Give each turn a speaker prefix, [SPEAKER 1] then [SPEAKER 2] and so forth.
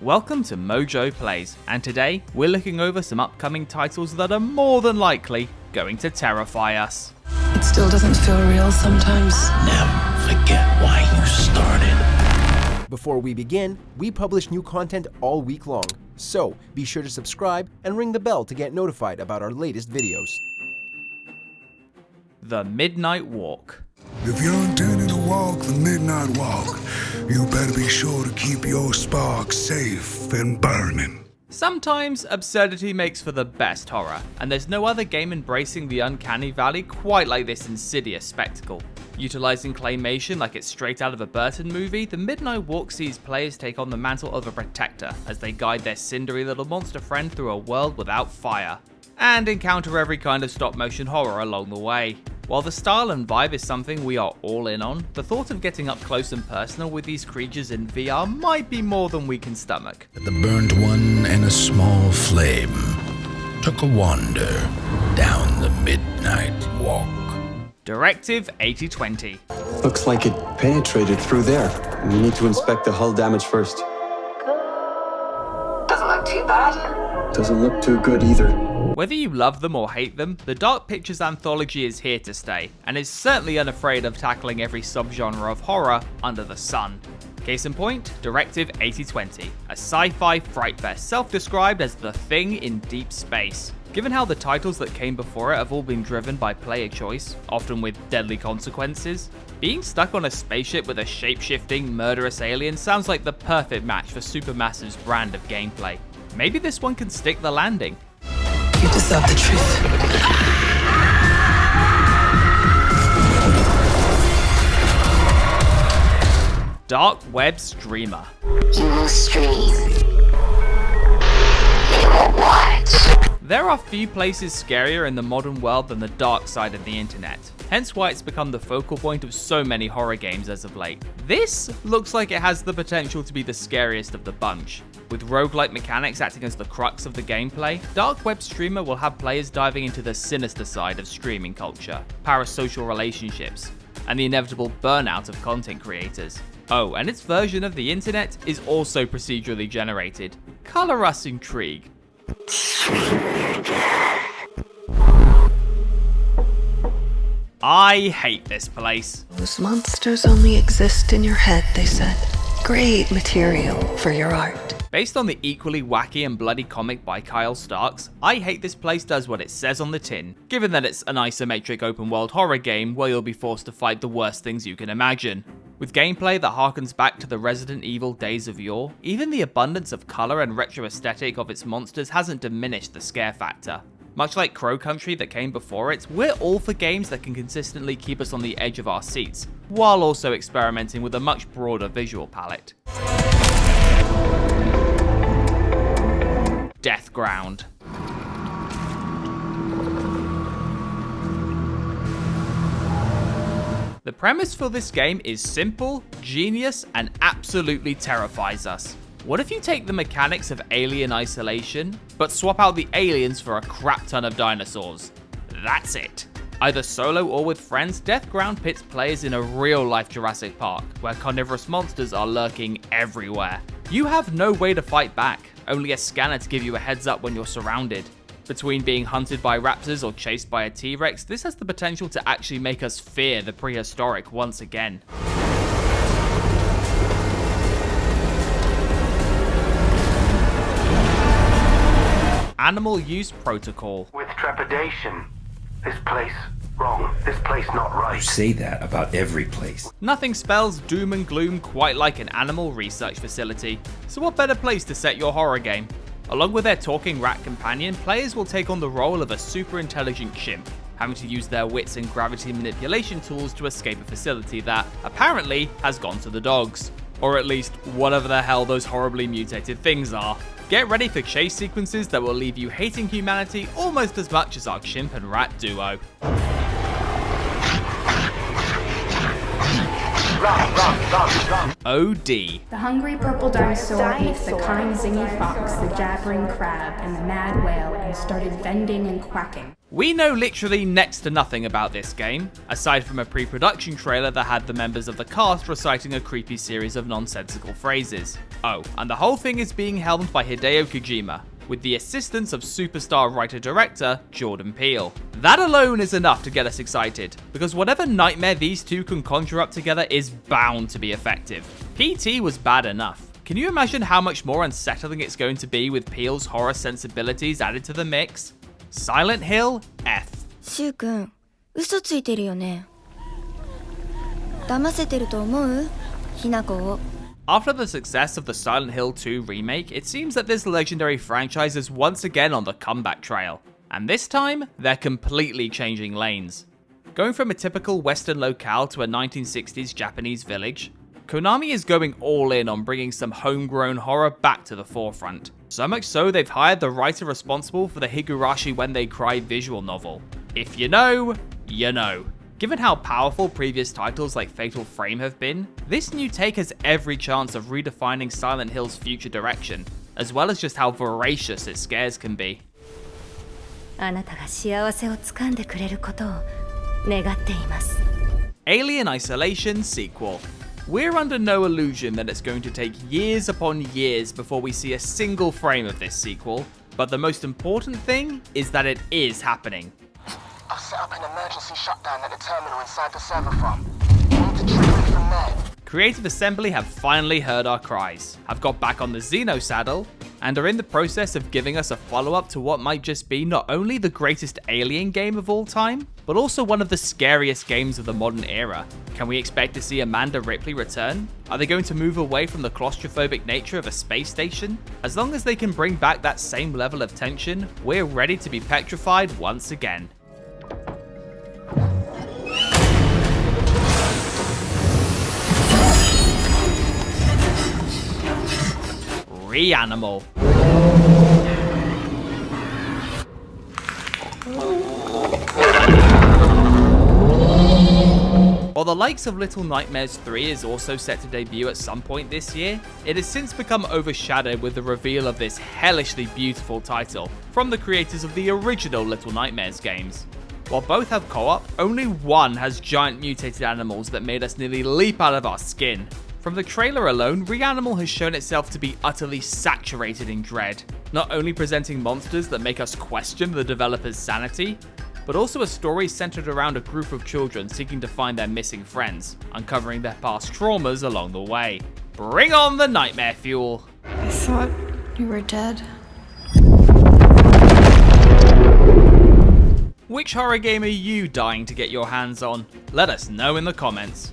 [SPEAKER 1] Welcome to MojoPlays, and today we're looking over some upcoming titles that are more than likely going to terrify us.
[SPEAKER 2] It still doesn't feel real sometimes.
[SPEAKER 3] Never forget why you started.
[SPEAKER 4] Before we begin, we publish new content all week long, so be sure to subscribe and ring the bell to get notified about our latest videos.
[SPEAKER 1] The Midnight Walk.
[SPEAKER 5] If you're intending to walk the midnight walk, you better be sure to keep your spark safe and burning.
[SPEAKER 1] Sometimes absurdity makes for the best horror, and there's no other game embracing the uncanny valley quite like this insidious spectacle. Utilizing claymation like it's straight out of a Burton movie, the Midnight Walk sees players take on the mantle of a protector as they guide their cindery little monster friend through a world without fire, and encounter every kind of stop-motion horror along the way. While the style and vibe is something we are all in on, the thought of getting up close and personal with these creatures in VR might be more than we can stomach.
[SPEAKER 3] The burnt one and a small flame took a wander down the midnight walk.
[SPEAKER 1] Directive 8020.
[SPEAKER 6] Looks like it penetrated through there. We need to inspect the hull damage first.
[SPEAKER 2] Doesn't look too bad.
[SPEAKER 6] Doesn't look too good either.
[SPEAKER 1] Whether you love them or hate them, the Dark Pictures anthology is here to stay, and is certainly unafraid of tackling every subgenre of horror under the sun. Case in point, Directive 8020, a sci-fi fright fest self-described as the thing in deep space. Given how the titles that came before it have all been driven by player choice, often with deadly consequences, being stuck on a spaceship with a shape-shifting, murderous alien sounds like the perfect match for Supermassive's brand of gameplay. Maybe this one can stick the landing.
[SPEAKER 2] You deserve the truth.
[SPEAKER 1] Dark Web Streamer.
[SPEAKER 7] You will stream. You will watch.
[SPEAKER 1] There are few places scarier in the modern world than the dark side of the internet, hence why it's become the focal point of so many horror games as of late. This looks like it has the potential to be the scariest of the bunch. With roguelike mechanics acting as the crux of the gameplay, Dark Web Streamer will have players diving into the sinister side of streaming culture, parasocial relationships, and the inevitable burnout of content creators. Oh, and its version of the internet is also procedurally generated. Color us intrigued. I hate this place.
[SPEAKER 2] Those monsters only exist in your head, they said. Great material for your art.
[SPEAKER 1] Based on the equally wacky and bloody comic by Kyle Starks, I Hate This Place does what it says on the tin, given that it's an isometric open world horror game where you'll be forced to fight the worst things you can imagine. With gameplay that harkens back to the Resident Evil days of yore, even the abundance of colour and retro aesthetic of its monsters hasn't diminished the scare factor. Much like Crow Country that came before it, we're all for games that can consistently keep us on the edge of our seats, while also experimenting with a much broader visual palette. Deathground. The premise for this game is simple, genius, and absolutely terrifies us. What if you take the mechanics of Alien Isolation, but swap out the aliens for a crap ton of dinosaurs? That's it. Either solo or with friends, Deathground pits players in a real-life Jurassic Park, where carnivorous monsters are lurking everywhere. You have no way to fight back, only a scanner to give you a heads up when you're surrounded. Between being hunted by raptors or chased by a T-Rex, this has the potential to actually make us fear the prehistoric once again. Animal Use Protocol.
[SPEAKER 8] With trepidation. This place wrong. This place not right.
[SPEAKER 3] You say that about every place.
[SPEAKER 1] Nothing spells doom and gloom quite like an animal research facility, so what better place to set your horror game? Along with their talking rat companion, players will take on the role of a super intelligent chimp, having to use their wits and gravity manipulation tools to escape a facility that, apparently, has gone to the dogs. Or at least, whatever the hell those horribly mutated things are. Get ready for chase sequences that will leave you hating humanity almost as much as our chimp and rat duo.
[SPEAKER 8] Run.
[SPEAKER 1] OD.
[SPEAKER 9] The hungry purple dinosaur ate the kind zingy fox, the jabbering crab, and the mad whale and started bending and quacking.
[SPEAKER 1] We know literally next to nothing about this game, aside from a pre-production trailer that had the members of the cast reciting a creepy series of nonsensical phrases. Oh, and the whole thing is being helmed by Hideo Kojima, with the assistance of superstar writer-director Jordan Peele. That alone is enough to get us excited, because whatever nightmare these two can conjure up together is bound to be effective. PT was bad enough. Can you imagine how much more unsettling it's going to be with Peele's horror sensibilities added to the mix? Silent Hill F.
[SPEAKER 10] シュウ君、嘘ついてるよね。騙せてると思う？ひなこを。
[SPEAKER 1] After the success of the Silent Hill 2 remake, it seems that this legendary franchise is once again on the comeback trail. And this time, they're completely changing lanes. Going from a typical Western locale to a 1960s Japanese village, Konami is going all in on bringing some homegrown horror back to the forefront. So much so, they've hired the writer responsible for the Higurashi When They Cry visual novel. If you know, you know. Given how powerful previous titles like Fatal Frame have been, this new take has every chance of redefining Silent Hill's future direction, as well as just how voracious its scares can be.
[SPEAKER 10] あなたが幸せをつかんでくれることを願っています。
[SPEAKER 1] Alien Isolation sequel. We're under no illusion that it's going to take years upon years before we see a single frame of this sequel, but the most important thing is that it is happening.
[SPEAKER 8] I've set up an emergency shutdown at the terminal inside the server farm. You need to trigger it from there.
[SPEAKER 1] Creative Assembly have finally heard our cries, have got back on the Xeno saddle, and are in the process of giving us a follow-up to what might just be not only the greatest Alien game of all time, but also one of the scariest games of the modern era. Can we expect to see Amanda Ripley return? Are they going to move away from the claustrophobic nature of a space station? As long as they can bring back that same level of tension, we're ready to be petrified once again. Reanimal. While the likes of Little Nightmares 3 is also set to debut at some point this year, it has since become overshadowed with the reveal of this hellishly beautiful title from the creators of the original Little Nightmares games. While both have co-op, only one has giant mutated animals that made us nearly leap out of our skin. From the trailer alone, Reanimal has shown itself to be utterly saturated in dread, not only presenting monsters that make us question the developer's sanity, but also a story centered around a group of children seeking to find their missing friends, uncovering their past traumas along the way. Bring on the nightmare fuel!
[SPEAKER 2] I thought you were dead.
[SPEAKER 1] Which horror game are you dying to get your hands on? Let us know in the comments.